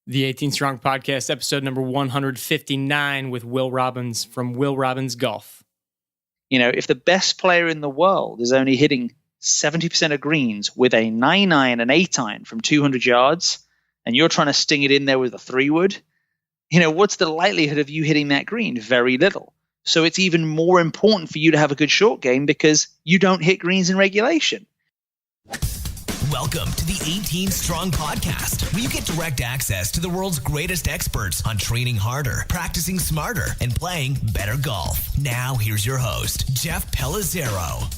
The 18 Strong Podcast, episode number 159 with Will Robbins from Will Robbins Golf. You know, if the best player in the world is only hitting 70% of greens with a 9-iron and 8-iron from 200 yards, and you're trying to sting it in there with a 3-wood, you know, what's the likelihood of you hitting that green? Very little. So it's even more important for you to have a good short game because you don't hit greens in regulation. Welcome to the 18 Strong Podcast, where you get direct access to the world's greatest experts on training harder, practicing smarter, and playing better golf. Now, here's your host, Jeff Pellizzero.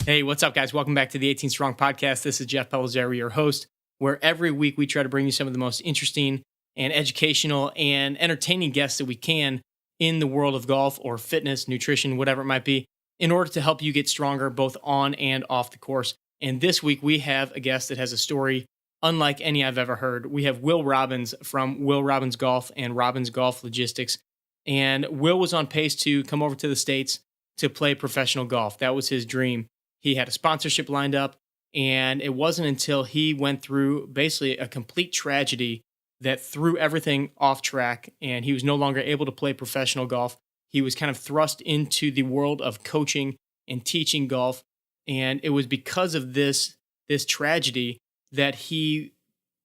Hey, what's up, guys? Welcome back to the 18 Strong Podcast. This is Jeff Pellizzero, your host, where every week we try to bring you some of the most interesting and educational and entertaining guests that we can in the world of golf or fitness, nutrition, whatever it might be, in order to help you get stronger both on and off the course. And this week we have a guest that has a story unlike any I've ever heard. We have Will Robbins from Will Robbins Golf and Robbins Golf Logistics. And Will was on pace to come over to the States to play professional golf. That was his dream. He had a sponsorship lined up, and it wasn't until he went through basically a complete tragedy that threw everything off track, and he was no longer able to play professional golf. He was kind of thrust into the world of coaching and teaching golf. And it was because of this tragedy that he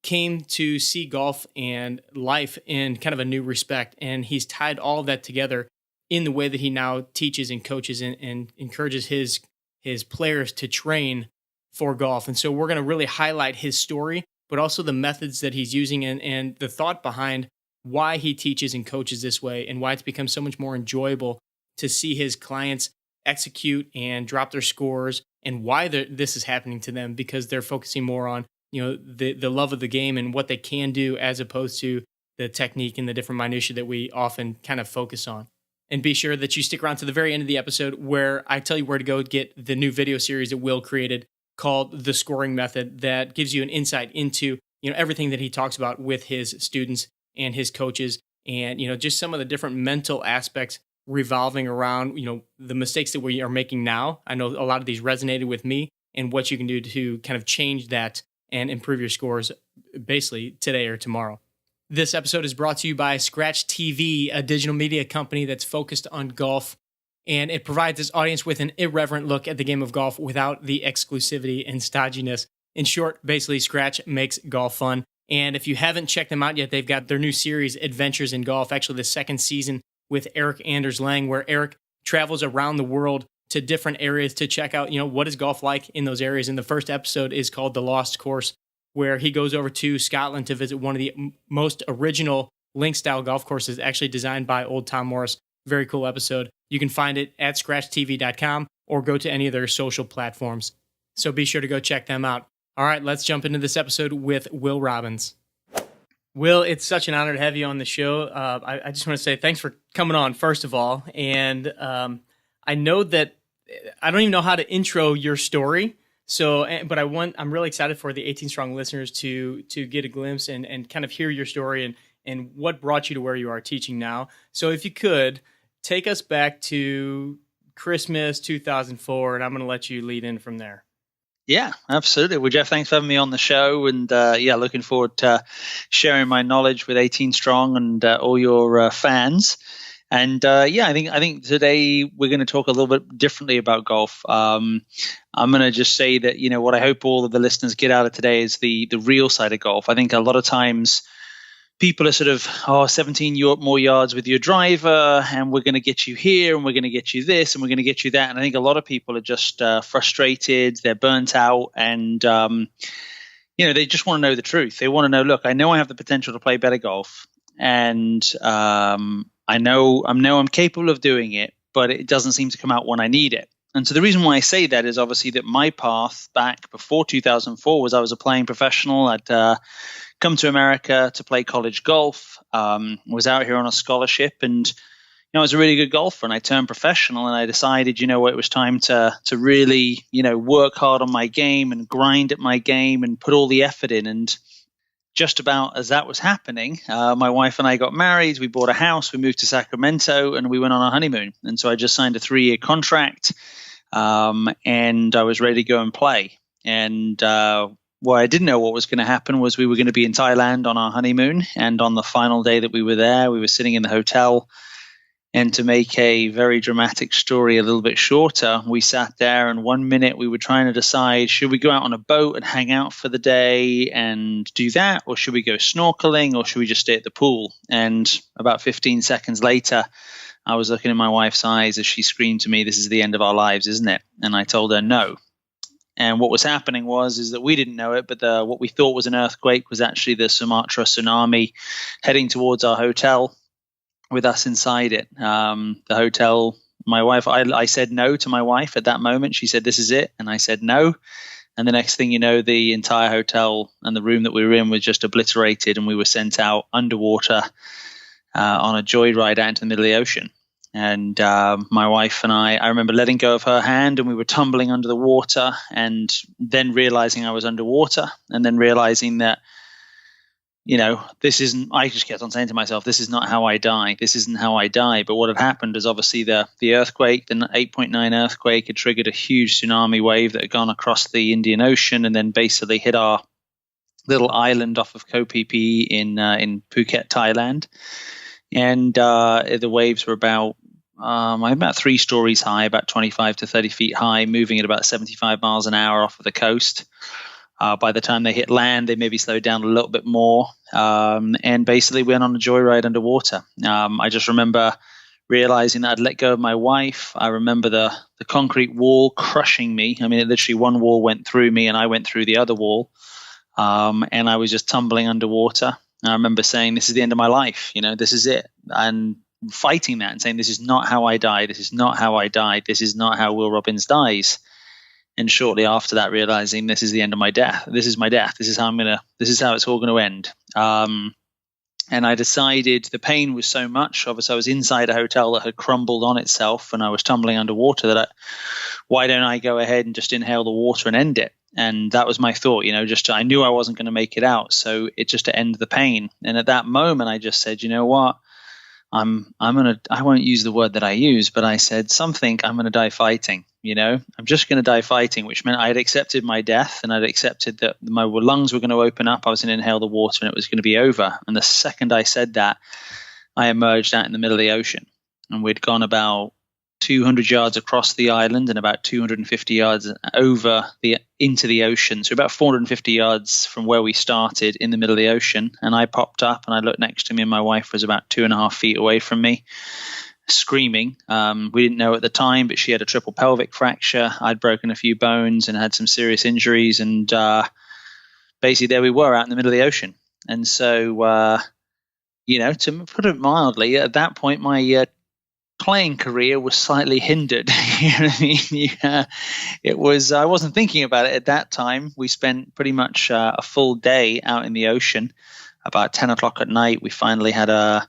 came to see golf and life in kind of a new respect. And he's tied all of that together in the way that he now teaches and coaches and encourages his players to train for golf. And so we're going to really highlight his story, but also the methods that he's using and the thought behind why he teaches and coaches this way and why it's become so much more enjoyable to see his clients execute and drop their scores and why this is happening to them because they're focusing more on, you know, the love of the game and what they can do as opposed to the technique and the different minutiae that we often kind of focus on. And be sure that you stick around to the very end of the episode where I tell you where to go get the new video series that Will created called The Scoring Method that gives you an insight into, you know, everything that he talks about with his students and his coaches, and, you know, just some of the different mental aspects revolving around, you know, the mistakes that we are making now. I know a lot of these resonated with me and what you can do to kind of change that and improve your scores basically today or tomorrow. This episode is brought to you by Scratch TV, a digital media company that's focused on golf, and it provides its audience with an irreverent look at the game of golf without the exclusivity and stodginess. In short, basically, Scratch makes golf fun. And if you haven't checked them out yet, they've got their new series, Adventures in Golf, actually the second season with Eric Anders Lang, where Eric travels around the world to different areas to check out, you know, what is golf like in those areas. And the first episode is called The Lost Course, where he goes over to Scotland to visit one of the most original link-style golf courses, actually designed by old Tom Morris. Very cool episode. You can find it at scratchtv.com or go to any of their social platforms. So be sure to go check them out. All right, let's jump into this episode with Will Robbins. Will, it's such an honor to have you on the show. I just want to say thanks for coming on, first of all. And I know that I don't even know how to intro your story. But I'm really excited for the 18 Strong listeners to get a glimpse and kind of hear your story and what brought you to where you are teaching now. So if you could, take us back to Christmas 2004, and I'm going to let you lead in from there. Yeah, absolutely. Well, Jeff, thanks for having me on the show. And looking forward to sharing my knowledge with 18 Strong and all your fans. And I think today we're going to talk a little bit differently about golf. I'm going to just say that, you know, what I hope all of the listeners get out of today is the real side of golf. I think a lot of times people are sort of, 17 more yards with your driver, and we're going to get you here, and we're going to get you this, and we're going to get you that. And I think a lot of people are just frustrated, they're burnt out, and they just want to know the truth. They want to know, look, I know I have the potential to play better golf, and I know I'm capable of doing it, but it doesn't seem to come out when I need it. And so the reason why I say that is obviously that my path back before 2004 was I was a playing professional. I'd come to America to play college golf, was out here on a scholarship, and I was a really good golfer, and I turned professional, and I decided, it was time to really, work hard on my game and grind at my game and put all the effort in. And just about as that was happening, my wife and I got married, we bought a house, we moved to Sacramento, and we went on our honeymoon. And so I just signed a 3-year contract, and I was ready to go and play. And what I didn't know what was going to happen was we were going to be in Thailand on our honeymoon. And on the final day that we were there, we were sitting in the hotel. And to make a very dramatic story a little bit shorter, we sat there and 1 minute we were trying to decide, should we go out on a boat and hang out for the day and do that? Or should we go snorkeling, or should we just stay at the pool? And about 15 seconds later, I was looking in my wife's eyes as she screamed to me, "This is the end of our lives, isn't it?" And I told her no. And what was happening is that we didn't know it, but what we thought was an earthquake was actually the Sumatra tsunami heading towards our hotel, with us inside it. The hotel, my wife, I said no to my wife at that moment. She said, "This is it." And I said no. And the next thing you know, the entire hotel and the room that we were in was just obliterated, and we were sent out underwater on a joyride out into the middle of the ocean. And my wife and I remember letting go of her hand, and we were tumbling under the water, and then realizing I was underwater, and then realizing that, this isn't, I just kept on saying to myself, this is not how I die. This isn't how I die. But what had happened is obviously the earthquake, the 8.9 earthquake, had triggered a huge tsunami wave that had gone across the Indian Ocean and then basically hit our little island off of Koh Phi Phi in Phuket, Thailand. And the waves were about 3 stories high, about 25 to 30 feet high, moving at about 75 miles an hour off of the coast. By the time they hit land, they maybe slowed down a little bit more, and basically went on a joyride underwater. I just remember realizing that I'd let go of my wife. I remember the concrete wall crushing me. I mean, literally one wall went through me, and I went through the other wall, and I was just tumbling underwater. And I remember saying, "This is the end of my life. This is it," and fighting that and saying, "This is not how I die. This is not how I die. This is not how Will Robbins dies." And shortly after that, realizing this is the end of my death. This is my death. This is how it's all going to end. And I decided the pain was so much. Obviously, I was inside a hotel that had crumbled on itself, and I was tumbling underwater. Why don't I go ahead and just inhale the water and end it? And that was my thought. I knew I wasn't going to make it out, so it's just to end the pain. And at that moment, I just said, "You know what? I won't use the word that I use, but I said something. I'm going to die fighting. I'm just going to die fighting," which meant I had accepted my death, and I'd accepted that my lungs were going to open up. I was going to inhale the water, and it was going to be over. And the second I said that, I emerged out in the middle of the ocean, and we'd gone about 200 yards across the island and about 250 yards into the ocean. So about 450 yards from where we started in the middle of the ocean. And I popped up, and I looked next to me, and my wife was about 2.5 feet away from me, screaming. We didn't know at the time, but she had a triple pelvic fracture. I'd broken a few bones and had some serious injuries. And basically there we were out in the middle of the ocean. And so, to put it mildly, at that point, my playing career was slightly hindered. You know what I mean? I wasn't thinking about it at that time. We spent pretty much a full day out in the ocean. About 10 o'clock at night, we finally had a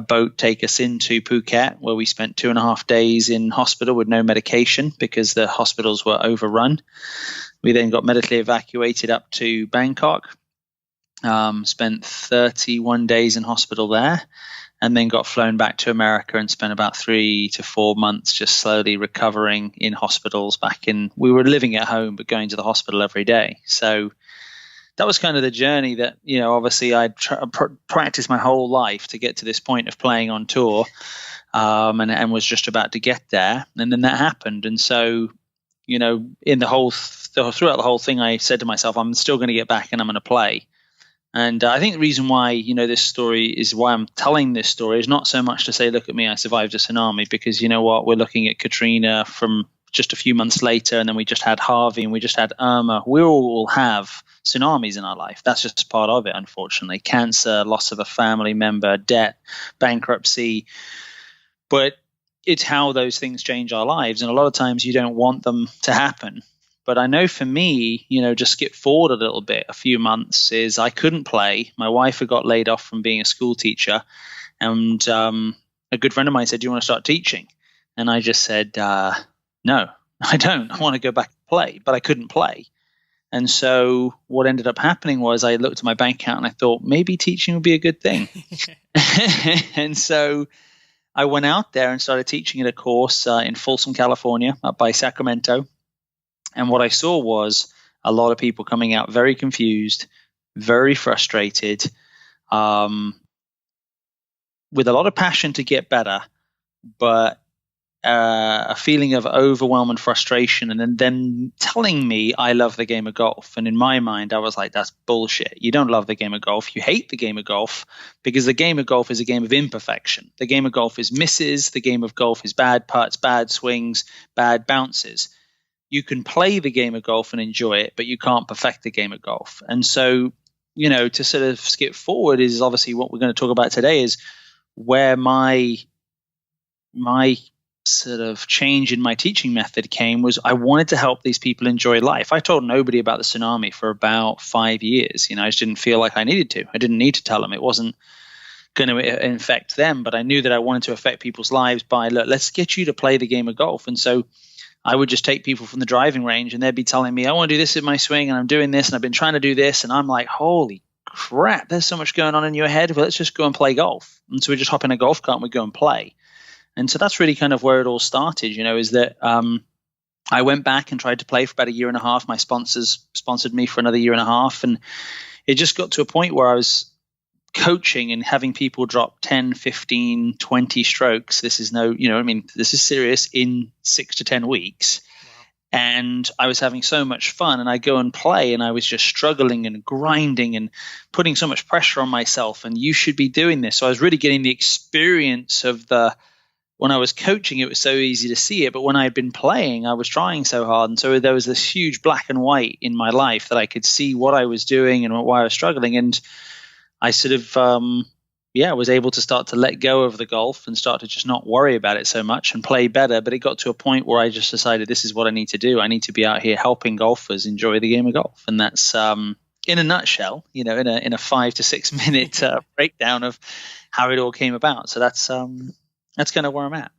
boat take us into Phuket, where we spent 2.5 days in hospital with no medication because the hospitals were overrun. We then got medically evacuated up to Bangkok, spent 31 days in hospital there, and then got flown back to America and spent about 3 to 4 months just slowly recovering in hospitals. We were living at home, but going to the hospital every day. So that was kind of the journey that, obviously I'd practiced my whole life to get to this point of playing on tour, and was just about to get there. And then that happened. And so, throughout the whole thing, I said to myself, I'm still going to get back and I'm going to play. And I think the reason why, this story is why I'm telling this story is not so much to say, look at me, I survived a tsunami, because you know what, we're looking at Katrina from just a few months later, and then we just had Harvey, and we just had Irma. We all have tsunamis in our life. That's just part of it, unfortunately. Cancer, loss of a family member, debt, bankruptcy. But it's how those things change our lives. And a lot of times you don't want them to happen. But I know for me, just skip forward a little bit, a few months, is I couldn't play. My wife had got laid off from being a school teacher. And a good friend of mine said, "Do you want to start teaching?" And I just said, no, I don't. I want to go back and play. But I couldn't play. And so what ended up happening was I looked at my bank account and I thought maybe teaching would be a good thing. And so I went out there and started teaching at a course in Folsom, California, up by Sacramento. And what I saw was a lot of people coming out very confused, very frustrated, with a lot of passion to get better, but a feeling of overwhelm and frustration, and then telling me I love the game of golf. And in my mind, I was like, that's bullshit. You don't love the game of golf. You hate the game of golf, because the game of golf is a game of imperfection. The game of golf is misses. The game of golf is bad putts, bad swings, bad bounces. You can play the game of golf and enjoy it, but you can't perfect the game of golf. And so, to sort of skip forward is obviously what we're going to talk about today, is where my sort of change in my teaching method came. Was I wanted to help these people enjoy life. I told nobody about the tsunami for about 5 years. I just didn't feel like I needed to. I didn't need to tell them. It wasn't going to infect them, but I knew that I wanted to affect people's lives by, look, let's get you to play the game of golf. And so I would just take people from the driving range, and they'd be telling me, I want to do this with my swing, and I'm doing this, and I've been trying to do this. And I'm like, holy crap, there's so much going on in your head. Well, let's just go and play golf. And so we just hop in a golf cart and we go and play. And so that's really kind of where it all started, is that I went back and tried to play for about a year and a half. My sponsors sponsored me for another year and a half. And it just got to a point where I was coaching and having people drop 10, 15, 20 strokes. This is this is serious, in 6 to 10 weeks. Wow. And I was having so much fun, and I go and play, and I was just struggling and grinding and putting so much pressure on myself. And you should be doing this. So I was really getting the experience of when I was coaching, it was so easy to see it. But when I had been playing, I was trying so hard. And so there was this huge black and white in my life that I could see what I was doing and why I was struggling. And I sort of, was able to start to let go of the golf and start to just not worry about it so much and play better. But it got to a point where I just decided, this is what I need to do. I need to be out here helping golfers enjoy the game of golf. And that's, in a nutshell, in a 5 to 6 minute breakdown of how it all came about. So that's kind of where I'm at.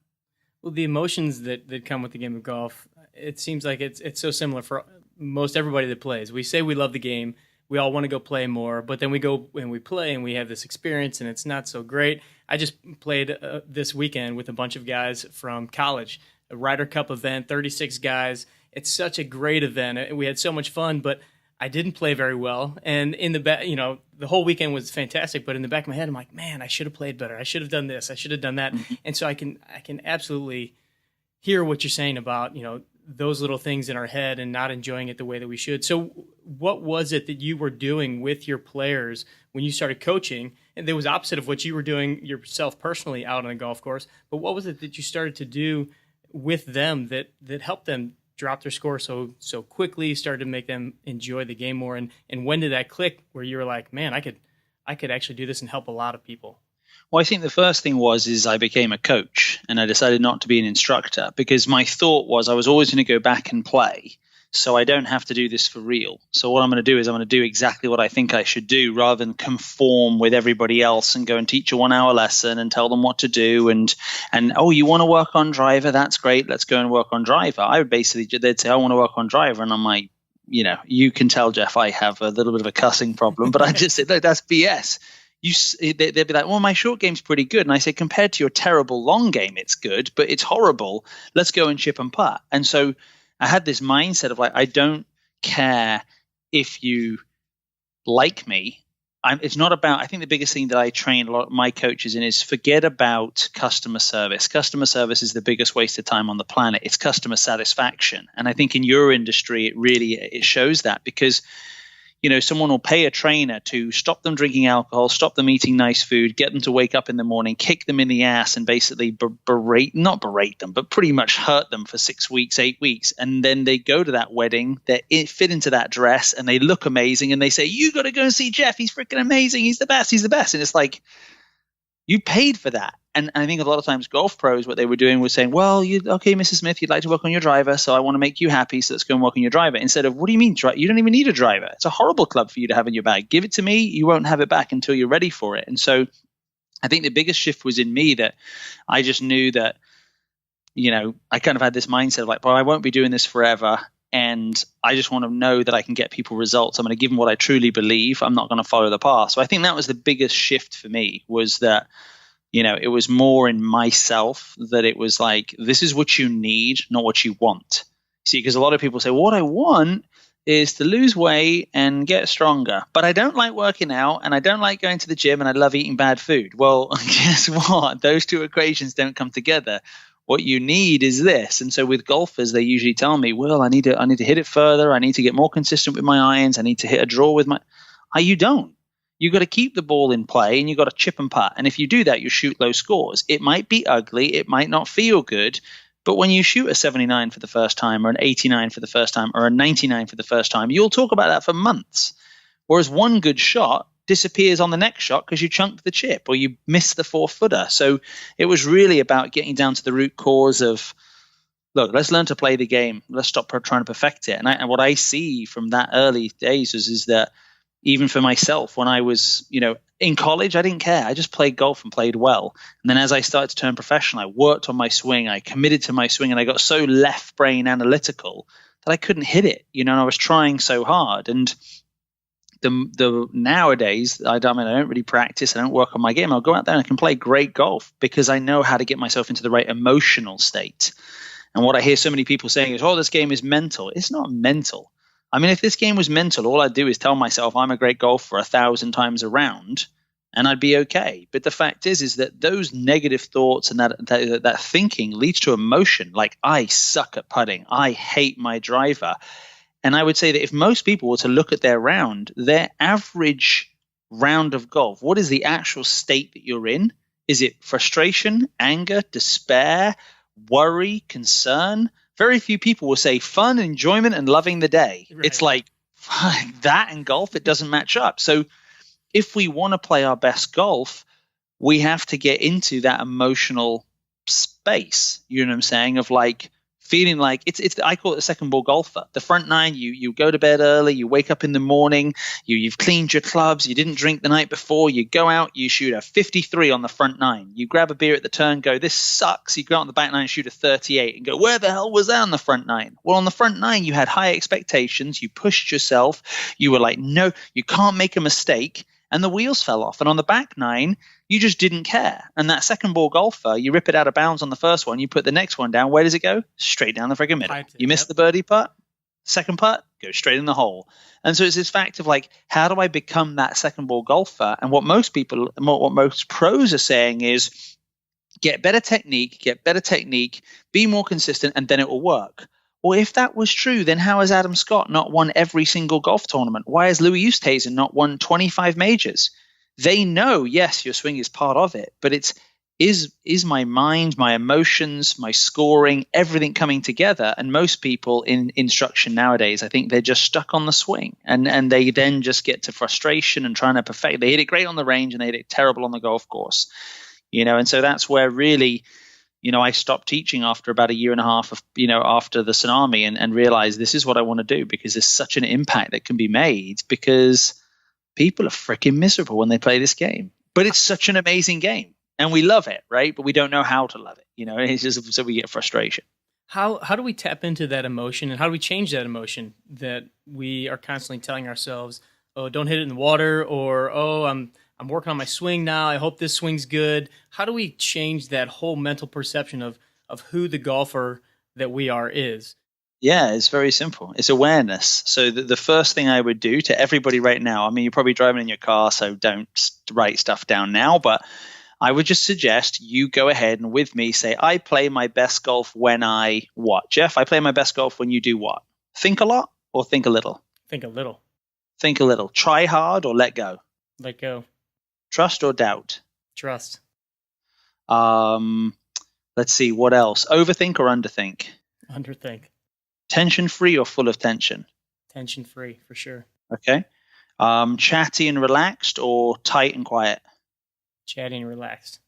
Well, the emotions that come with the game of golf, it seems like it's so similar for most everybody that plays. We say we love the game. We all want to go play more, but then we go and we play and we have this experience and it's not so great. I just played this weekend with a bunch of guys from college, a Ryder Cup event, 36 guys. It's such a great event. We had so much fun, but I didn't play very well. And in the back, the whole weekend was fantastic, but in the back of my head, I'm like, man, I should have played better. I should have done this. I should have done that. Mm-hmm. And so I can absolutely hear what you're saying about, those little things in our head and not enjoying it the way that we should. So what was it that you were doing with your players when you started coaching? And there was opposite of what you were doing yourself personally out on the golf course, but what was it that you started to do with them that helped them drop their score so quickly, started to make them enjoy the game more? And when did that click where you were like, man, I could actually do this and help a lot of people? Well, I think the first thing is I became a coach, and I decided not to be an instructor, because my thought was I was always going to go back and play, so I don't have to do this for real. So what I'm going to do is I'm going to do exactly what I think I should do, rather than conform with everybody else and go and teach a 1-hour lesson and tell them what to do. And oh, you want to work on driver? That's great. Let's go and work on driver. I would basically, they'd say, I want to work on driver. And I'm like, you can tell, Jeff, I have a little bit of a cussing problem, but I just said, no, that's BS. They'd be like, well, my short game's pretty good. And I say, compared to your terrible long game, it's good, but it's horrible. Let's go and chip and putt. And so I had this mindset of like, I don't care if you like me. It's not about, I think the biggest thing that I train a lot of my coaches in is forget about customer service. Customer service is the biggest waste of time on the planet. It's customer satisfaction. And I think in your industry, it shows that, because someone will pay a trainer to stop them drinking alcohol, stop them eating nice food, get them to wake up in the morning, kick them in the ass, and basically not berate them, but pretty much hurt them for 6 weeks, 8 weeks. And then they go to that wedding, they fit into that dress, and they look amazing, and they say, you got to go and see Jeff. He's freaking amazing. He's the best. He's the best. And it's like, you paid for that. And I think a lot of times golf pros, what they were doing was saying, well, okay, Mrs. Smith, you'd like to work on your driver, so I want to make you happy, so let's go and work on your driver. Instead of, what do you mean? You don't even need a driver. It's a horrible club for you to have in your bag. Give it to me. You won't have it back until you're ready for it. And so I think the biggest shift was in me, that I just knew that, I kind of had this mindset of like, well, I won't be doing this forever. And I just want to know that I can get people results. I'm going to give them what I truly believe. I'm not going to follow the path. So I think that was the biggest shift for me, was that, it was more in myself, that it was like, this is what you need, not what you want. See, because a lot of people say, what I want is to lose weight and get stronger. But I don't like working out, and I don't like going to the gym, and I love eating bad food. Well, guess what? Those two equations don't come together. What you need is this. And so with golfers, they usually tell me, well, I need to hit it further. I need to get more consistent with my irons. I need to hit a draw with my – you don't. You got to keep the ball in play, and you got to chip and putt. And if you do that, you shoot low scores. It might be ugly. It might not feel good. But when you shoot a 79 for the first time, or an 89 for the first time, or a 99 for the first time, you'll talk about that for months. Whereas one good shot disappears on the next shot because you chunked the chip or you missed the 4-footer. So it was really about getting down to the root cause of, look, let's learn to play the game. Let's stop trying to perfect it. And what I see from that early days is that even for myself, when I was, in college, I didn't care. I just played golf and played well. And then as I started to turn professional, I worked on my swing. I committed to my swing, and I got so left brain analytical that I couldn't hit it. And I was trying so hard. And the nowadays, I don't really practice. I don't work on my game. I'll go out there and I can play great golf because I know how to get myself into the right emotional state. And what I hear so many people saying is, oh, this game is mental. It's not mental. I mean, if this game was mental, all I'd do is tell myself I'm a great golfer 1,000 times around, and I'd be okay. But the fact is that those negative thoughts and that thinking leads to emotion. Like, I suck at putting. I hate my driver. And I would say that if most people were to look at their round, their average round of golf, what is the actual state that you're in? Is it frustration, anger, despair, worry, concern? Very few people will say fun, enjoyment, and loving the day. Right. It's like that in golf, it doesn't match up. So if we want to play our best golf, we have to get into that emotional space, you know what I'm saying, of like feeling like it's I call it a second ball golfer. The front nine, you go to bed early, you wake up in the morning, you've cleaned your clubs, you didn't drink the night before, you go out, you shoot a 53 on the front nine, you grab a beer at the turn, go, this sucks, you go out on the back nine, shoot a 38 and go, where the hell was that on the front nine? Well, on the front nine, you had high expectations, you pushed yourself, you were like, no, you can't make a mistake, and the wheels fell off. And on the back nine, you just didn't care. And that second ball golfer, you rip it out of bounds on the first one, you put the next one down, where does it go? Straight down the friggin' middle. You miss the birdie putt, second putt, go straight in the hole. And so it's this fact of like, how do I become that second ball golfer? And what most pros are saying is get better technique, be more consistent, and then it will work. Well, if that was true, then how has Adam Scott not won every single golf tournament? Why has Louis Oosthuizen not won 25 majors? They know, yes, your swing is part of it, but is my mind, my emotions, my scoring, everything coming together? And most people in instruction nowadays, I think they're just stuck on the swing, and they then just get to frustration and trying to perfect. They hit it great on the range and they hit it terrible on the golf course, and so that's where really, I stopped teaching after about 1.5 years of, after the tsunami, and realized this is what I want to do, because there's such an impact that can be made, because people are freaking miserable when they play this game. But it's such an amazing game and we love it, right? But we don't know how to love it. It's just so we get frustration. How do we tap into that emotion, and how do we change that emotion that we are constantly telling ourselves, oh, don't hit it in the water, or, oh, I'm working on my swing now, I hope this swing's good. How do we change that whole mental perception of who the golfer that we are is? Yeah, it's very simple. It's awareness. So the first thing I would do to everybody right now, I mean, you're probably driving in your car, so don't write stuff down now, but I would just suggest you go ahead and with me say, I play my best golf when I what? Jeff, I play my best golf when you do what? Think a lot or think a little? Think a little. Think a little. Try hard or let go? Let go. Trust or doubt? Trust. Let's see, what else? Overthink or underthink? Underthink. Tension free or full of tension? Tension free, for sure. Okay. Chatty and relaxed or tight and quiet? Chatty and relaxed.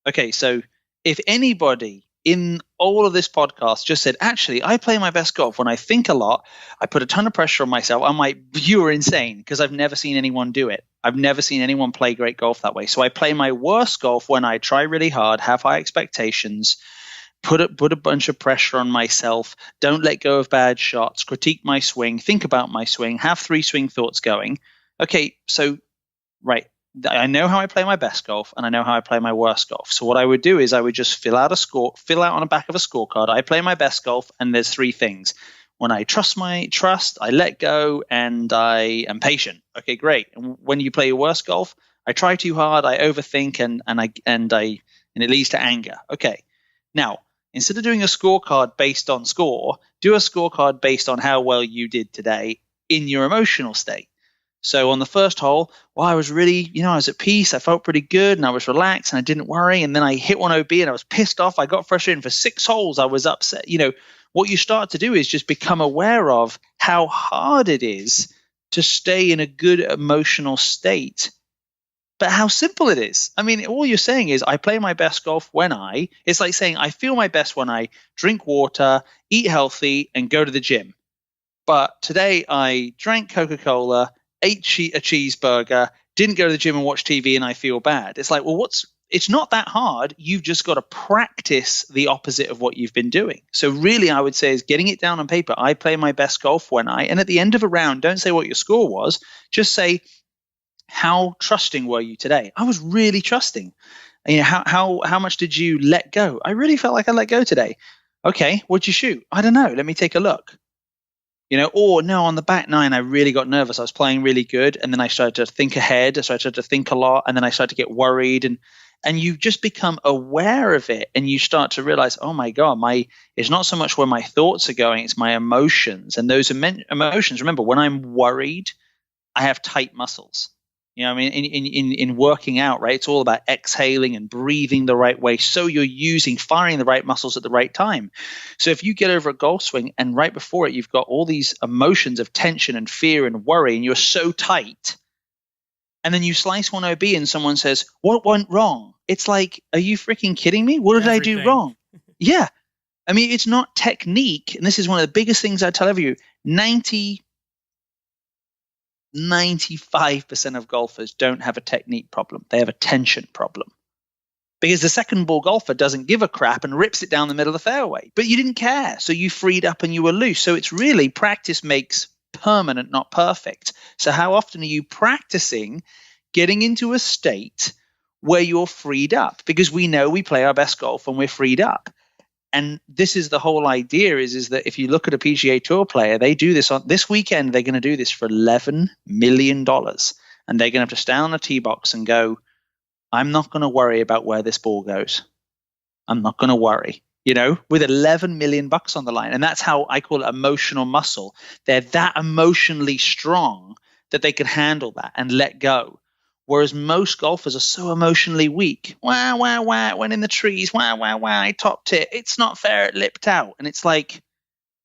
Okay, so if anybody in all of this podcast just said, actually, I play my best golf when I think a lot, I put a ton of pressure on myself, I'm like, you are insane, because I've never seen anyone do it. I've never seen anyone play great golf that way. So I play my worst golf when I try really hard, have high expectations, put a bunch of pressure on myself, don't let go of bad shots, critique my swing, think about my swing, have 3 swing thoughts going. Okay, so, right, I know how I play my best golf and I know how I play my worst golf. So what I would do is I would just fill out on the back of a scorecard. I play my best golf and there's 3 things. when I trust, I let go, and I am patient. Okay, great. And when you play your worst golf, I try too hard, I overthink, and it leads to anger. Okay. Now, instead of doing a scorecard based on score, do a scorecard based on how well you did today in your emotional state. So on the first hole, well, I was really, I was at peace. I felt pretty good and I was relaxed and I didn't worry. And then I hit one OB and I was pissed off. I got frustrated. And for 6 holes, I was upset. What you start to do is just become aware of how hard it is to stay in a good emotional state, but how simple it is. I mean, all you're saying is I play my best golf it's like saying I feel my best when I drink water, eat healthy, and go to the gym. But today I drank Coca-Cola, ate a cheeseburger, didn't go to the gym and watch TV, and I feel bad. It's like, well, it's not that hard. You've just got to practice the opposite of what you've been doing. So really, I would say is getting it down on paper. I play my best golf and at the end of a round, don't say what your score was. Just say, how trusting were you today? I was really trusting. How much did you let go? I really felt like I let go today. Okay, what'd you shoot? I don't know. Let me take a look. Or no, on the back 9, I really got nervous. I was playing really good, and then I started to think ahead. So I started to think a lot, and then I started to get worried, and you just become aware of it, and you start to realize, oh my God, it's not so much where my thoughts are going, it's my emotions. And those emotions, remember, when I'm worried, I have tight muscles. I mean, in working out, right, it's all about exhaling and breathing the right way. So you're firing the right muscles at the right time. So if you get over a golf swing and right before it, you've got all these emotions of tension and fear and worry, and you're so tight, and then you slice one OB and someone says, what went wrong? It's like, are you freaking kidding me? What did I do wrong? Yeah. I mean, it's not technique. And this is one of the biggest things I tell everyone. 95% of golfers don't have a technique problem. They have a tension problem. Because the second ball golfer doesn't give a crap and rips it down the middle of the fairway. But you didn't care. So you freed up and you were loose. So it's really practice makes permanent, not perfect. So how often are you practicing getting into a state where you're freed up? Because we know we play our best golf when we're freed up. And this is the whole idea is that if you look at a PGA Tour player, they do this on this weekend, they're going to do this for $11 million. And they're going to have to stand on a tee box and go, I'm not going to worry about where this ball goes. I'm not going to worry, with $11 million on the line. And that's how I call it emotional muscle. They're that emotionally strong that they can handle that and let go. Whereas most golfers are so emotionally weak. Wah, wah, wah, it went in the trees. Wah, wah, wah, I topped it. It's not fair, it lipped out. And it's like,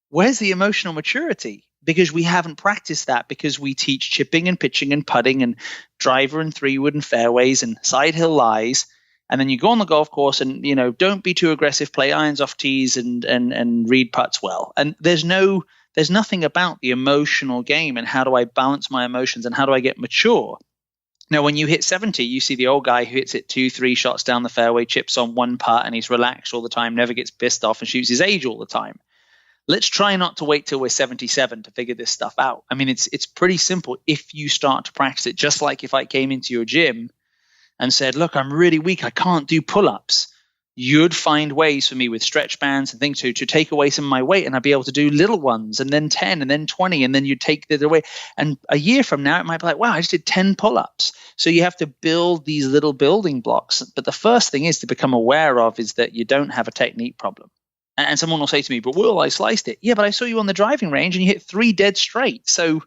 where's the emotional maturity? Because we haven't practiced that, because we teach chipping and pitching and putting and driver and 3-wood and fairways and side hill lies. And then you go on the golf course and, don't be too aggressive, play irons off tees and read putts well. And there's nothing about the emotional game and how do I balance my emotions and how do I get mature. Now, when you hit 70, you see the old guy who hits it 2-3 shots down the fairway, chips on one putt, and he's relaxed all the time, never gets pissed off, and shoots his age all the time. Let's try not to wait till we're 77 to figure this stuff out. I mean, it's pretty simple if you start to practice it. Just like if I came into your gym and said, look, I'm really weak, I can't do pull-ups. You'd find ways for me with stretch bands and things to take away some of my weight, and I'd be able to do little ones and then 10 and then 20, and then you'd take that away. And a year from now, it might be like, wow, I just did 10 pull-ups. So you have to build these little building blocks. But the first thing is to become aware of is that you don't have a technique problem. And someone will say to me, but Will, I sliced it. Yeah, but I saw you on the driving range and you hit 3 dead straight. So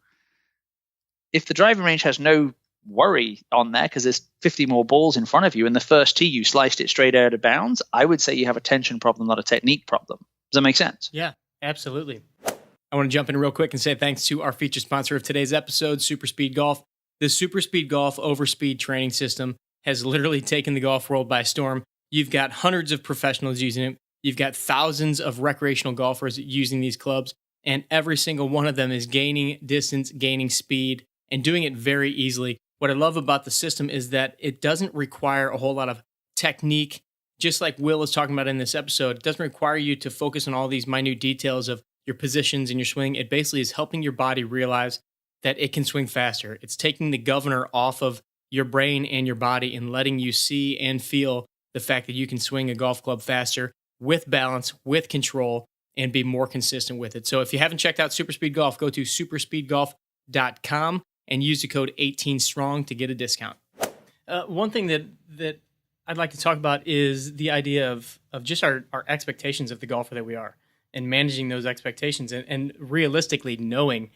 if the driving range has no worry on there because there's 50 more balls in front of you and the first tee you sliced it straight out of bounds, I would say you have a tension problem, not a technique problem. Does that make sense? Yeah, absolutely. I want to jump in real quick and say thanks to our feature sponsor of today's episode, Super Speed Golf. The Super Speed Golf Overspeed training system has literally taken the golf world by storm. You've got hundreds of professionals using it. You've got thousands of recreational golfers using these clubs, and every single one of them is gaining distance, gaining speed, and doing it very easily. What I love about the system is that it doesn't require a whole lot of technique. Just like Will is talking about in this episode, it doesn't require you to focus on all these minute details of your positions and your swing. It basically is helping your body realize that it can swing faster. It's taking the governor off of your brain and your body and letting you see and feel the fact that you can swing a golf club faster with balance, with control, and be more consistent with it. So if you haven't checked out Super Speed Golf, go to superspeedgolf.com and use the code 18strong to get a discount. One thing that I'd like to talk about is the idea of just our expectations of the golfer that we are, and managing those expectations and realistically knowing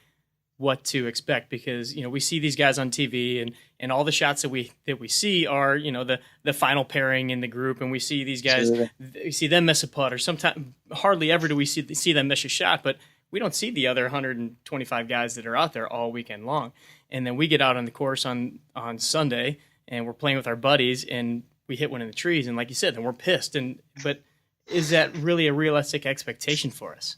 what to expect, because we see these guys on TV and all the shots that we see are the final pairing in the group, and we see these guys, we see them miss a putt, or sometimes hardly ever do we see them miss a shot, but we don't see the other 125 guys that are out there all weekend long. And then we get out on the course on Sunday and we're playing with our buddies and we hit one in the trees, and like you said, then we're pissed. But is that really a realistic expectation for us?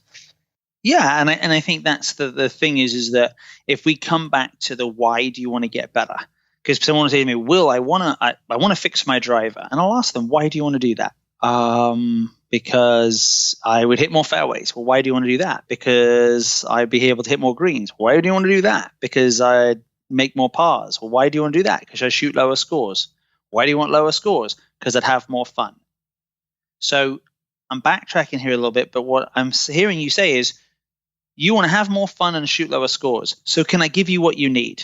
Yeah, and I think that's the thing is that if we come back to the why do you want to get better? Because someone will say to me, Will, I want to fix my driver. And I'll ask them, why do you want to do that? Because I would hit more fairways. Well, why do you want to do that? Because I'd be able to hit more greens. Why do you want to do that? Because I'd make more pars. Well, why do you want to do that? Because I shoot lower scores. Why do you want lower scores? Because I'd have more fun. So I'm backtracking here a little bit, but what I'm hearing you say is you want to have more fun and shoot lower scores. So can I give you what you need?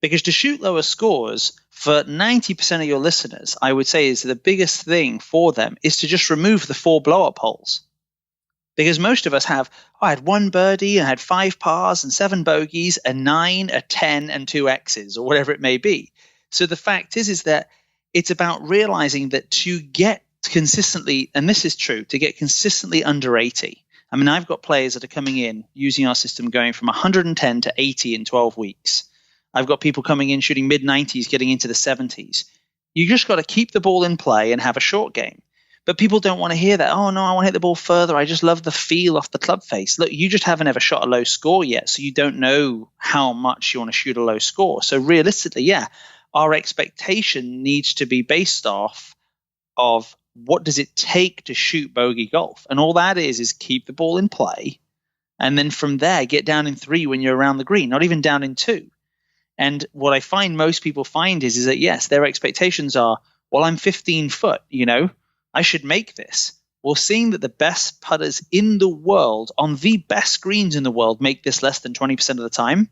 Because to shoot lower scores, for 90% of your listeners, I would say is the biggest thing for them is to just remove the 4 blow-up holes. Because most of us have, I had 1 birdie, I had 5 pars and 7 bogeys, a 9, a 10, and 2 X's, or whatever it may be. So the fact is that it's about realizing that to get consistently, and this is true, to get consistently under 80. I mean, I've got players that are coming in using our system going from 110 to 80 in 12 weeks. I've got people coming in shooting mid-90s, getting into the 70s. You just got to keep the ball in play and have a short game. But people don't want to hear that. Oh, no, I want to hit the ball further. I just love the feel off the club face. Look, you just haven't ever shot a low score yet, so you don't know how much you want to shoot a low score. So realistically, yeah, our expectation needs to be based off of what does it take to shoot bogey golf. And all that is keep the ball in play. And then from there, get down in 3 when you're around the green, not even down in 2. And what I find most people find is that, yes, their expectations are, well, I'm 15 foot, I should make this. Well, seeing that the best putters in the world on the best greens in the world make this less than 20% of the time,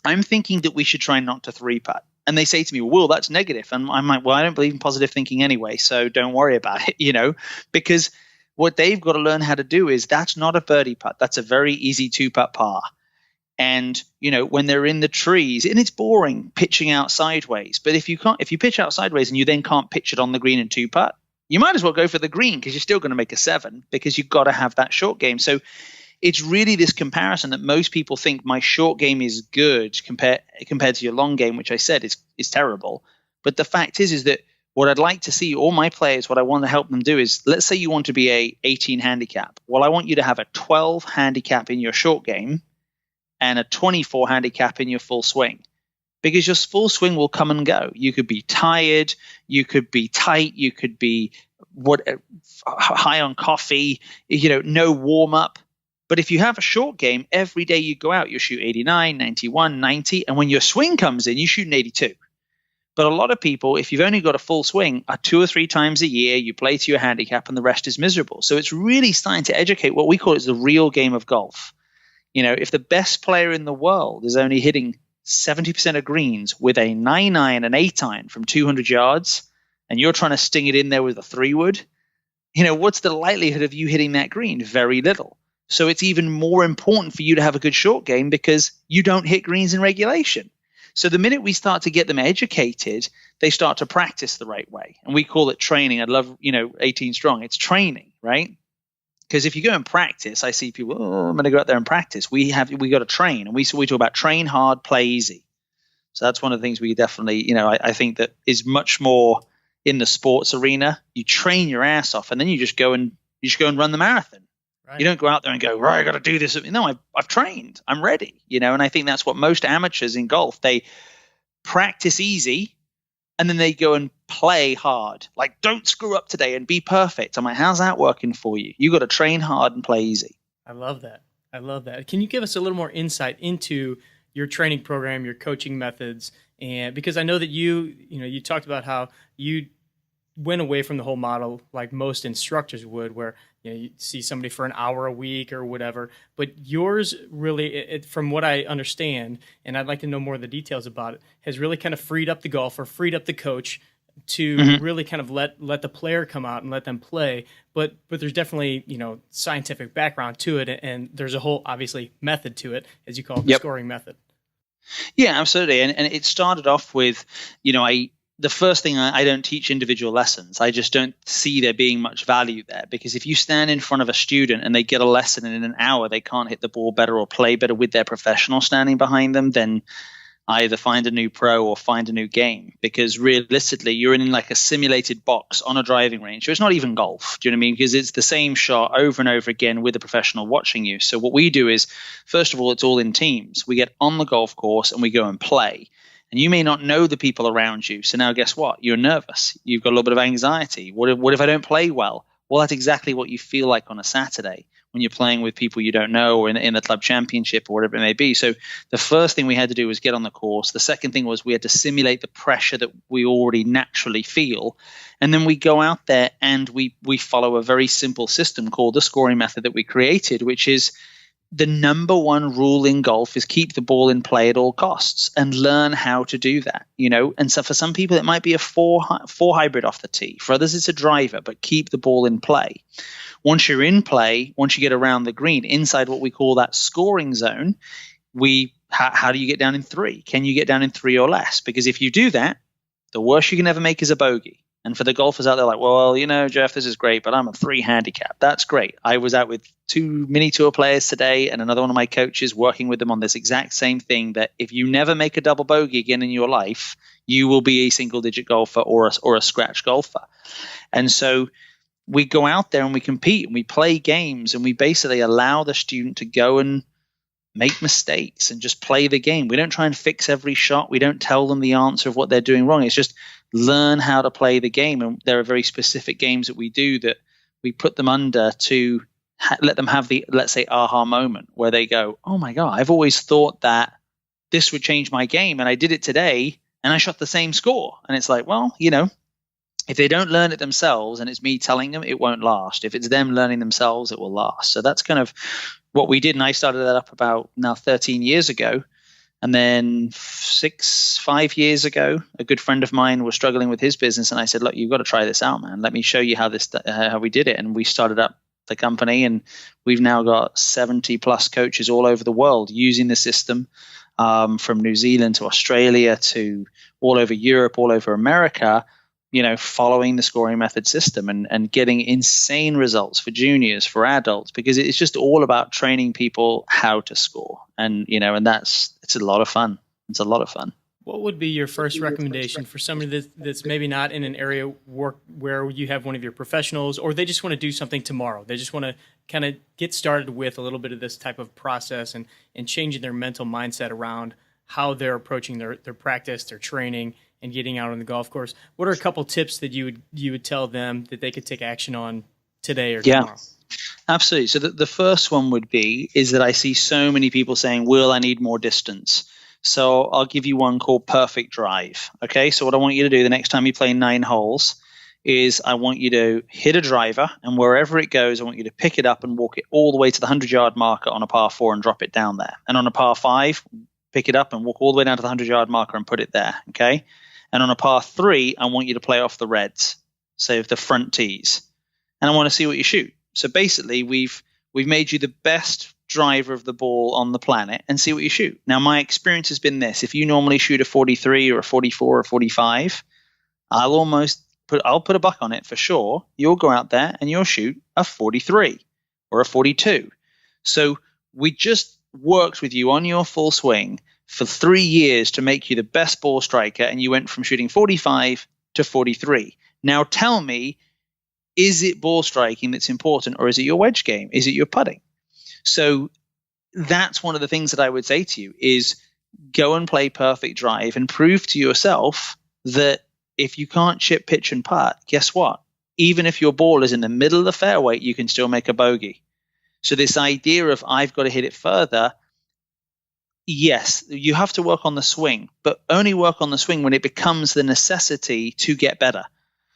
I'm thinking that we should try not to 3-putt. And they say to me, well, that's negative. And I'm like, well, I don't believe in positive thinking anyway, so don't worry about it, because what they've got to learn how to do is that's not a birdie putt. That's a very easy 2-putt par. And, when they're in the trees, and it's boring pitching out sideways. But if you pitch out sideways and you then can't pitch it on the green in 2-putt, you might as well go for the green because you're still going to make a 7 because you've got to have that short game. So it's really this comparison that most people think my short game is good compared to your long game, which I said is terrible. But the fact is that what I'd like to see all my players, what I want to help them do is, let's say you want to be a 18 handicap. Well, I want you to have a 12 handicap in your short game and a 24 handicap in your full swing, because your full swing will come and go. You could be tired, you could be tight, you could be high on coffee, no warm up. But if you have a short game, every day you go out, you shoot 89, 91, 90, and when your swing comes in, you shoot an 82. But a lot of people, if you've only got a full swing, are 2 or 3 times a year, you play to your handicap and the rest is miserable. So it's really starting to educate what we call is the real game of golf. If the best player in the world is only hitting 70% of greens with a 9-iron and 8-iron from 200 yards, and you're trying to sting it in there with a 3-wood, what's the likelihood of you hitting that green? Very little. So it's even more important for you to have a good short game because you don't hit greens in regulation. So the minute we start to get them educated, they start to practice the right way. And we call it training. I love, 18 strong. It's training, right? Because if you go and practice, I see people, I'm going to go out there and practice. We got to train. And we talk about train hard, play easy. So that's one of the things we definitely, I think that is much more in the sports arena. You train your ass off and then you just go and run the marathon. Right. You don't go out there and go, right, I got to do this. No, I've trained. I'm ready. And I think that's what most amateurs in golf, they practice easy and then they go and play hard. Like, don't screw up today and be perfect. I'm like, how's that working for you? You got to train hard and play easy. I love that. Can you give us a little more insight into your training program, your coaching methods? And because I know that you talked about how you went away from the whole model like most instructors would, where you see somebody for an hour a week or whatever. But yours really, from what I understand, and I'd like to know more of the details about it, has really kind of freed up the golfer, freed up the coach to really kind of let the player come out and let them play. But there's definitely scientific background to it, and there's a whole obviously method to it, as you call it, the scoring method. Yeah, absolutely. And it started off with, the first thing, I don't teach individual lessons. I just don't see there being much value there, because if you stand in front of a student and they get a lesson and in an hour they can't hit the ball better or play better with their professional standing behind them, then either find a new pro or find a new game, because realistically you're in like a simulated box on a driving range. So it's not even golf. Do you know what I mean? Because it's the same shot over and over again with a professional watching you. So what we do is, first of all, it's all in teams. We get on the golf course and we go and play. And you may not know the people around you. So now guess what? You're nervous. You've got a little bit of anxiety. What if I don't play well? Well, that's exactly what you feel like on a Saturday when you're playing with people you don't know, or in the club championship or whatever it may be. So the first thing we had to do was get on the course. The second thing was we had to simulate the pressure that we already naturally feel. And then we go out there and we follow a very simple system called the scoring method that we created, which is the number one rule in golf is keep the ball in play at all costs, and learn how to do that, And so for some people, it might be a four hybrid off the tee. For others, it's a driver, but keep the ball in play. Once you're in play, once you get around the green, inside what we call that scoring zone, how do you get down in 3? Can you get down in 3 or less? Because if you do that, the worst you can ever make is a bogey. And for the golfers out there, like, well, Jeff, this is great, but I'm a 3 handicap. That's great. I was out with 2 mini tour players today and another one of my coaches working with them on this exact same thing, that if you never make a double bogey again in your life, you will be a single digit golfer or a scratch golfer. And so we go out there and we compete and we play games, and we basically allow the student to go and make mistakes and just play the game. We don't try and fix every shot. We don't tell them the answer of what they're doing wrong. It's just learn how to play the game. And there are very specific games that we do that we put them under to let them have the, let's say, aha moment where they go, oh my God, I've always thought that this would change my game, and I did it today and I shot the same score. And it's like, well, if they don't learn it themselves and it's me telling them, it won't last. If it's them learning themselves, it will last. So that's kind of what we did. And I started that up about now 13 years ago. And then 5 years ago, a good friend of mine was struggling with his business. And I said, look, you've got to try this out, man. Let me show you how we did it. And we started up the company, and we've now got 70 plus coaches all over the world using the system, from New Zealand to Australia to all over Europe, all over America, following the scoring method system and getting insane results for juniors, for adults, because it's just all about training people how to score. And, and it's a lot of fun. It's a lot of fun. What would be your first recommendation for somebody that's maybe not in an area where you have one of your professionals, or they just want to do something tomorrow? They just want to kind of get started with a little bit of this type of process and changing their mental mindset around how they're approaching their practice, their training, and getting out on the golf course. What are a couple tips that you would tell them that they could take action on today or tomorrow? Absolutely. So the first one is that I see so many people saying, Will, I need more distance. So I'll give you one called perfect drive. Okay. So what I want you to do the next time you play 9 holes is I want you to hit a driver, and wherever it goes, I want you to pick it up and walk it all the way to the 100-yard marker on a par 4 and drop it down there. And on a par 5, pick it up and walk all the way down to the 100-yard marker and put it there. Okay. And on a par 3, I want you to play off the reds, so the front tees. And I want to see what you shoot. So basically, we've made you the best driver of the ball on the planet, and see what you shoot. Now, my experience has been this: if you normally shoot a 43 or a 44 or 45, I'll put a buck on it for sure. You'll go out there and you'll shoot a 43 or a 42. So we just worked with you on your full swing for 3 years to make you the best ball striker, and you went from shooting 45 to 43. Now tell me, is it ball striking that's important, or is it your wedge game? Is it your putting? So that's one of the things that I would say to you is go and play perfect drive and prove to yourself that if you can't chip, pitch, and putt, guess what? Even if your ball is in the middle of the fairway, you can still make a bogey. So this idea of I've got to hit it further, yes, you have to work on the swing, but only work on the swing when it becomes the necessity to get better.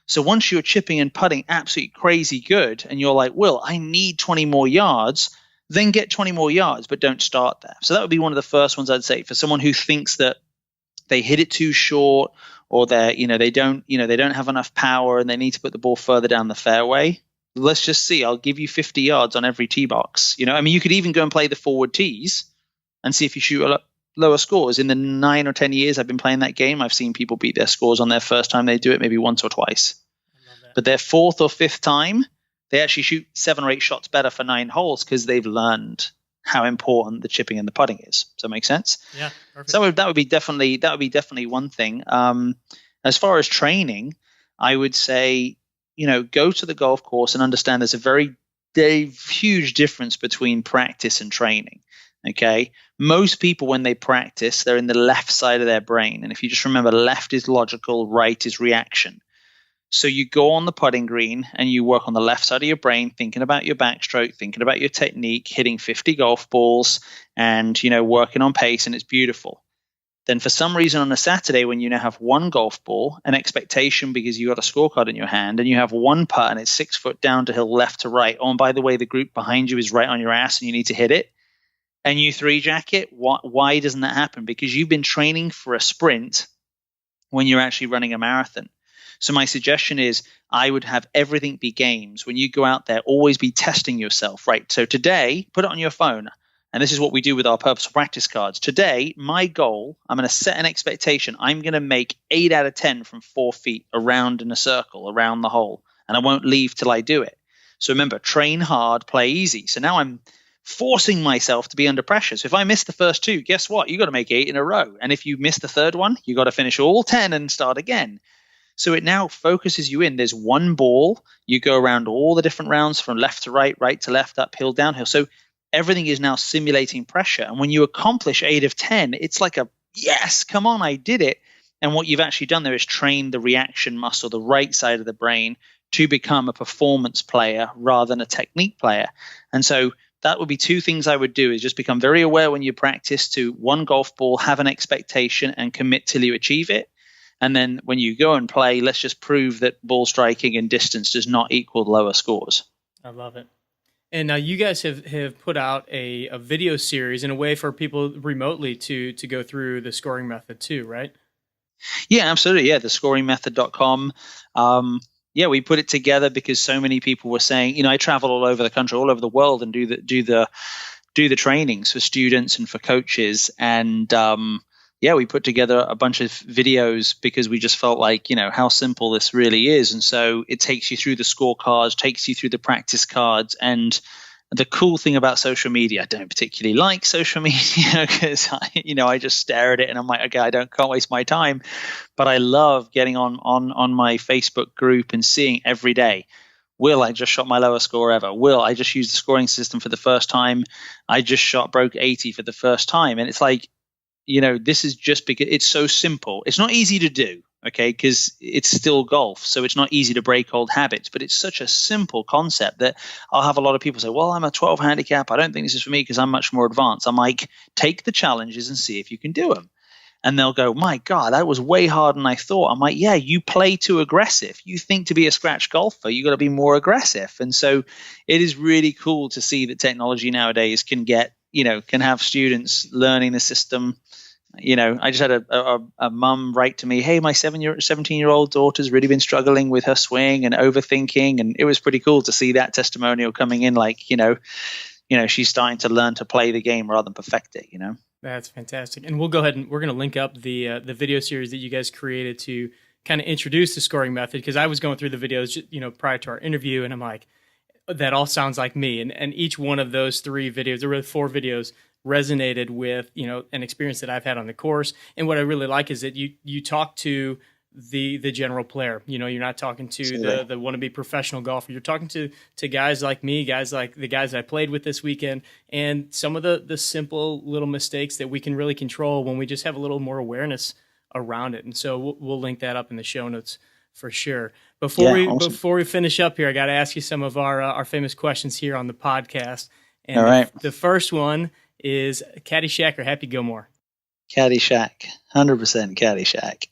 So once you're chipping and putting absolutely crazy good and you're like, Will, I need 20 more yards, then get 20 more yards, but don't start there. So that would be one of the first ones I'd say for someone who thinks that they hit it too short, or they don't have enough power and they need to put the ball further down the fairway. Let's just see. I'll give you 50 yards on every tee box. You could even go and play the forward tees and see if you shoot lower scores. In the 9 or 10 years I've been playing that game, I've seen people beat their scores on their first time they do it, maybe once or twice. But their fourth or fifth time, they actually shoot 7 or 8 shots better for 9 holes because they've learned how important the chipping and the putting is. Does that make sense? Yeah, perfect. So that would be definitely one thing. As far as training, I would say, go to the golf course and understand there's a very huge difference between practice and training. Okay. Most people, when they practice, they're in the left side of their brain. And if you just remember, left is logical, right is reaction. So you go on the putting green and you work on the left side of your brain, thinking about your backstroke, thinking about your technique, hitting 50 golf balls and, working on pace, and it's beautiful. Then for some reason on a Saturday, when you now have one golf ball, an expectation because you got a scorecard in your hand and you have one putt and it's 6 foot down to hill left to right. Oh, and by the way, the group behind you is right on your ass and you need to hit it. And you 3-jack it. Why doesn't that happen? Because you've been training for a sprint when you're actually running a marathon. So my suggestion is I would have everything be games. When you go out there, always be testing yourself, right? So today, put it on your phone. And this is what we do with our purposeful practice cards. Today, my goal, I'm going to set an expectation. I'm going to make 8 out of 10 from 4 feet around in a circle, around the hole. And I won't leave till I do it. So remember, train hard, play easy. So now I'm forcing myself to be under pressure. So if I miss the first 2, guess what? You got to make 8 in a row. And if you miss the third one, you got to finish all 10 and start again. So it now focuses you in. There's one ball. You go around all the different rounds from left to right, right to left, uphill, downhill. So everything is now simulating pressure. And when you accomplish 8 of 10, it's like a, yes, come on, I did it. And what you've actually done there is train the reaction muscle, the right side of the brain, to become a performance player rather than a technique player. And so that would be 2 things I would do, is just become very aware when you practice to one golf ball, have an expectation and commit till you achieve it. And then when you go and play, let's just prove that ball striking and distance does not equal lower scores. I love it. And now you guys have put out a video series in a way for people remotely to go through the scoring method too, right? Yeah, absolutely. Yeah, the scoringmethod.com. We put it together because so many people were saying, I travel all over the country, all over the world, and do the trainings for students and for coaches. And we put together a bunch of videos because we just felt like, how simple this really is. And so it takes you through the scorecards, takes you through the practice cards. And the cool thing about social media, I don't particularly like social media because I just stare at it and I'm like, okay, can't waste my time. But I love getting on my Facebook group and seeing every day, Will, I just shot my lowest score ever. Will, I just used the scoring system for the first time. I just broke 80 for the first time. And it's like, this is just because it's so simple. It's not easy to do, okay, because it's still golf. So it's not easy to break old habits, but it's such a simple concept that I'll have a lot of people say, well, I'm a 12 handicap. I don't think this is for me because I'm much more advanced. I'm like, take the challenges and see if you can do them. And they'll go, my God, that was way harder than I thought. I'm like, yeah, you play too aggressive. You think to be a scratch golfer, you got to be more aggressive. And so it is really cool to see that technology nowadays can have students learning the system. I just had a mum write to me, hey, my 17-year-old daughter's really been struggling with her swing and overthinking. And it was pretty cool to see that testimonial coming in, like, she's starting to learn to play the game rather than perfect it, That's fantastic. And we'll go ahead and we're going to link up the video series that you guys created to kind of introduce the scoring method, because I was going through the videos, prior to our interview, and I'm like, that all sounds like me. And each one of those 3 videos, there were 4 videos, resonated with, an experience that I've had on the course. And what I really like is that you talk to the general player. You're not talking to the wannabe professional golfer. You're talking to guys like me, guys like the guys I played with this weekend, and some of the simple little mistakes that we can really control when we just have a little more awareness around it. And so we'll link that up in the show notes for sure. Before we finish up here, I got to ask you some of our famous questions here on the podcast. And all right. The first one is Caddyshack or Happy Gilmore? Caddyshack, 100% Caddyshack.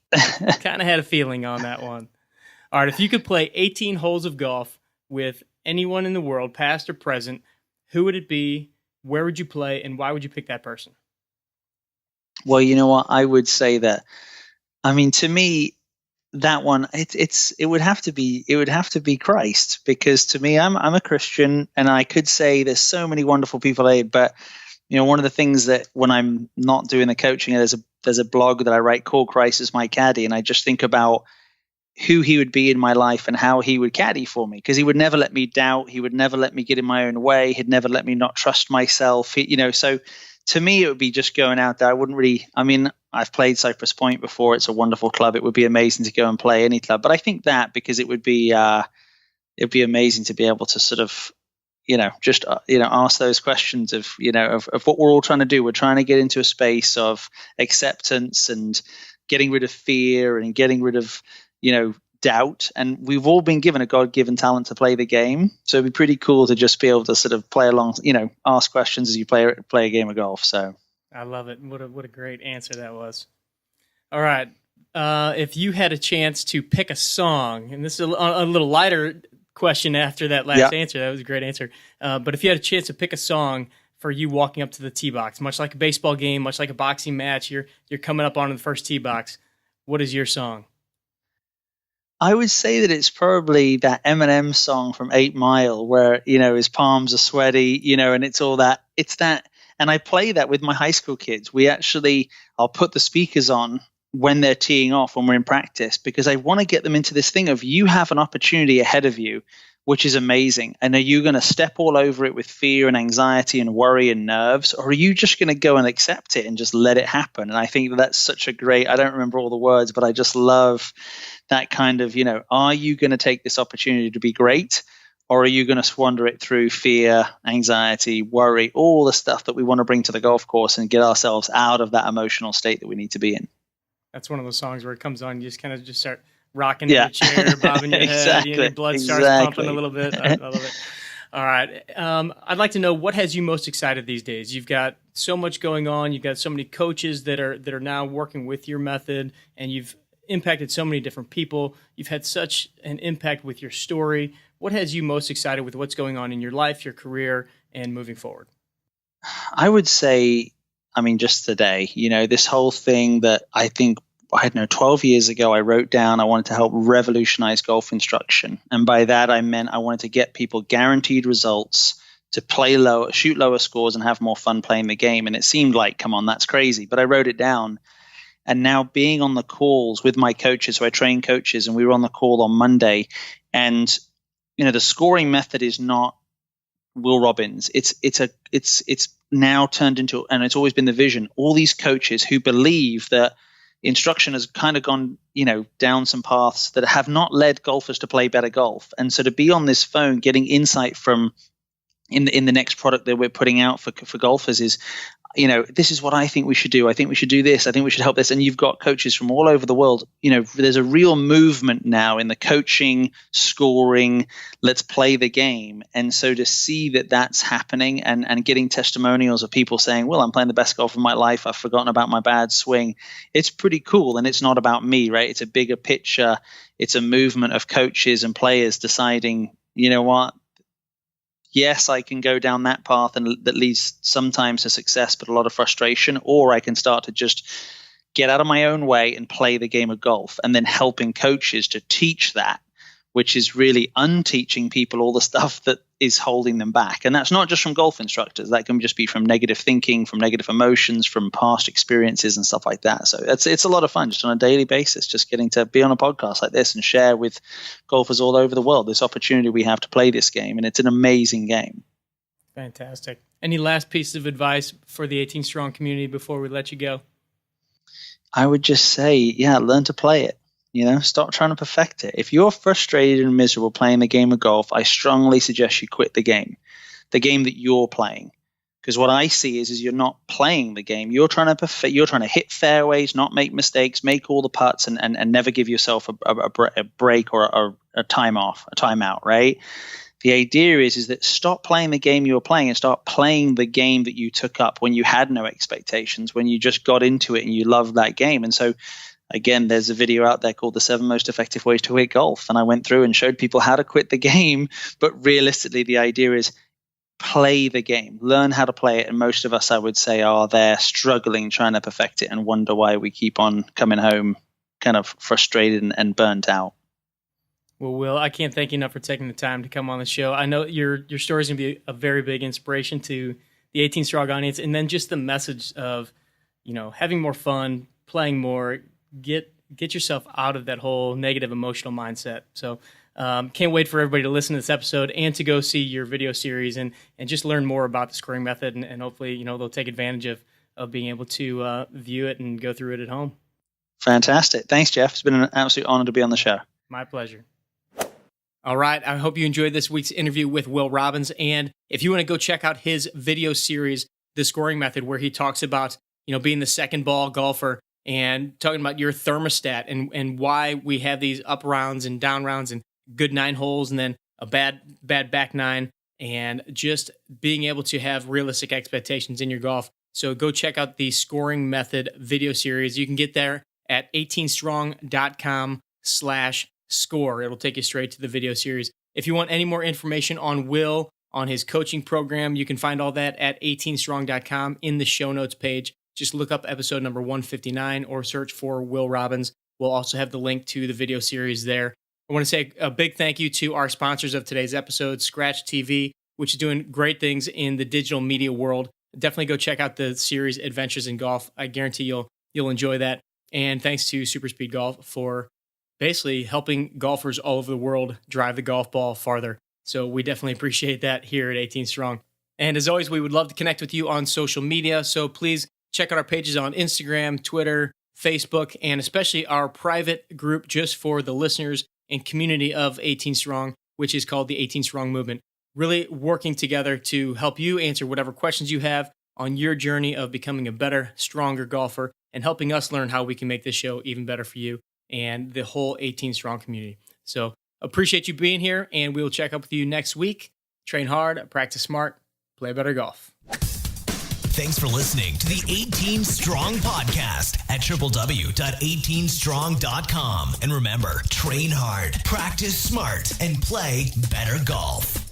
Kind of had a feeling on that one. All right, if you could play 18 holes of golf with anyone in the world, past or present, who would it be? Where would you play, and why would you pick that person? Well, you know what? I would say that. I mean, to me, that one it would have to be Christ, because to me, I'm a Christian, and I could say there's so many wonderful people there, but one of the things that when I'm not doing the coaching, there's a blog that I write called Christ is My Caddy, and I just think about who he would be in my life and how he would caddy for me, because he would never let me doubt. He would never let me get in my own way. He'd never let me not trust myself. So to me, it would be just going out there. I wouldn't really, I've played Cypress Point before. It's a wonderful club. It would be amazing to go and play any club. But I think that because it'd be amazing to be able to sort of, ask those questions of what we're all trying to do. We're trying to get into a space of acceptance and getting rid of fear and getting rid of, doubt. And we've all been given a God-given talent to play the game. So it'd be pretty cool to just be able to sort of play along, ask questions as you play a game of golf. So I love it. What a great answer that was. All right. If you had a chance to pick a song, and this is a little lighter question after that last answer, that was a great answer. But if you had a chance to pick a song for you walking up to the tee box, much like a baseball game, much like a boxing match, you're coming up on the first tee box, what is your song? I would say that it's probably that Eminem song from 8 Mile where, his palms are sweaty, and it's all that. It's that. And I play that with my high school kids. I'll put the speakers on when they're teeing off, when we're in practice, because I want to get them into this thing of you have an opportunity ahead of you, which is amazing. And are you going to step all over it with fear and anxiety and worry and nerves, or are you just going to go and accept it and just let it happen? And I think that's such a great, I don't remember all the words, but I just love that kind of, are you going to take this opportunity to be great, or are you going to squander it through fear, anxiety, worry, all the stuff that we want to bring to the golf course and get ourselves out of that emotional state that we need to be in? That's one of those songs where it comes on, you just kind of just start rocking in the chair, bobbing your head, your blood starts pumping a little bit. I love it. All right. I'd like to know, what has you most excited these days? You've got so much going on. You've got so many coaches that are now working with your method, and you've impacted so many different people. You've had such an impact with your story. What has you most excited with what's going on in your life, your career, and moving forward? I would say, just today, this whole thing that I think, 12 years ago, I wrote down I wanted to help revolutionize golf instruction. And by that, I meant I wanted to get people guaranteed results to play lower, shoot lower scores, and have more fun playing the game. And it seemed like, come on, that's crazy. But I wrote it down. And now being on the calls with my coaches, so I train coaches, and we were on the call on Monday. And, the scoring method is not Will Robbins. It's now turned into, and it's always been the vision, all these coaches who believe that instruction has kind of gone, down some paths that have not led golfers to play better golf. And so to be on this phone, getting insight from in the next product that we're putting out for golfers is, this is what I think we should do. I think we should do this. I think we should help this. And you've got coaches from all over the world. There's a real movement now in the coaching, scoring, let's play the game. And so to see that that's happening and getting testimonials of people saying, well, I'm playing the best golf of my life. I've forgotten about my bad swing. It's pretty cool. And it's not about me, right? It's a bigger picture. It's a movement of coaches and players deciding, you know what? Yes, I can go down that path, and that leads sometimes to success, but a lot of frustration, or I can start to just get out of my own way and play the game of golf, and then helping coaches to teach that, which is really unteaching people all the stuff that is holding them back. And that's not just from golf instructors. That can just be from negative thinking, from negative emotions, from past experiences and stuff like that. So it's a lot of fun just on a daily basis, just getting to be on a podcast like this and share with golfers all over the world this opportunity we have to play this game. And it's an amazing game. Fantastic. Any last piece of advice for the 18 Strong community before we let you go? I would just say, learn to play it. Stop trying to perfect it. If you're frustrated and miserable playing the game of golf, I strongly suggest you quit the game that you're playing. Because what I see is you're not playing the game. You're trying to hit fairways, not make mistakes, make all the putts, and never give yourself a break or a timeout, right? The idea is that stop playing the game you're playing and start playing the game that you took up when you had no expectations, when you just got into it and you loved that game. And so again, there's a video out there called The 7 Most Effective Ways to Quit Golf. And I went through and showed people how to quit the game. But realistically, the idea is play the game, learn how to play it. And most of us, I would say, are there struggling, trying to perfect it, and wonder why we keep on coming home kind of frustrated and burnt out. Well, Will, I can't thank you enough for taking the time to come on the show. I know your story is going to be a very big inspiration to the 18 Strong audience, and then just the message of, having more fun, playing more, get yourself out of that whole negative emotional mindset. So can't wait for everybody to listen to this episode and to go see your video series and just learn more about the scoring method, and hopefully, they'll take advantage of being able to view it and go through it at home. Fantastic. Thanks, Jeff. It's been an absolute honor to be on the show. My pleasure. All right. I hope you enjoyed this week's interview with Will Robbins. And if you want to go check out his video series, The Scoring Method, where he talks about, being the second ball golfer and talking about your thermostat and why we have these up rounds and down rounds and good 9 holes and then a bad back 9, and just being able to have realistic expectations in your golf. So go check out the Scoring Method video series. You can get there at 18strong.com/score. It'll take you straight to the video series. If you want any more information on Will, on his coaching program, you can find all that at 18strong.com in the show notes page. Just look up episode number 159 or search for Will Robbins. We'll also have the link to the video series there. I want to say a big thank you to our sponsors of today's episode, Scratch TV, which is doing great things in the digital media world. Definitely go check out the series Adventures in Golf. I guarantee you'll enjoy that. And thanks to Super Speed Golf for basically helping golfers all over the world drive the golf ball farther. So we definitely appreciate that here at 18 Strong. And as always, we would love to connect with you on social media. So please check out our pages on Instagram, Twitter, Facebook, and especially our private group just for the listeners and community of 18 Strong, which is called the 18 Strong Movement. Really working together to help you answer whatever questions you have on your journey of becoming a better, stronger golfer, and helping us learn how we can make this show even better for you and the whole 18 Strong community. So appreciate you being here, and we'll check up with you next week. Train hard, practice smart, play better golf. Thanks for listening to the 18 Strong podcast at www.18strong.com. And remember, train hard, practice smart, and play better golf.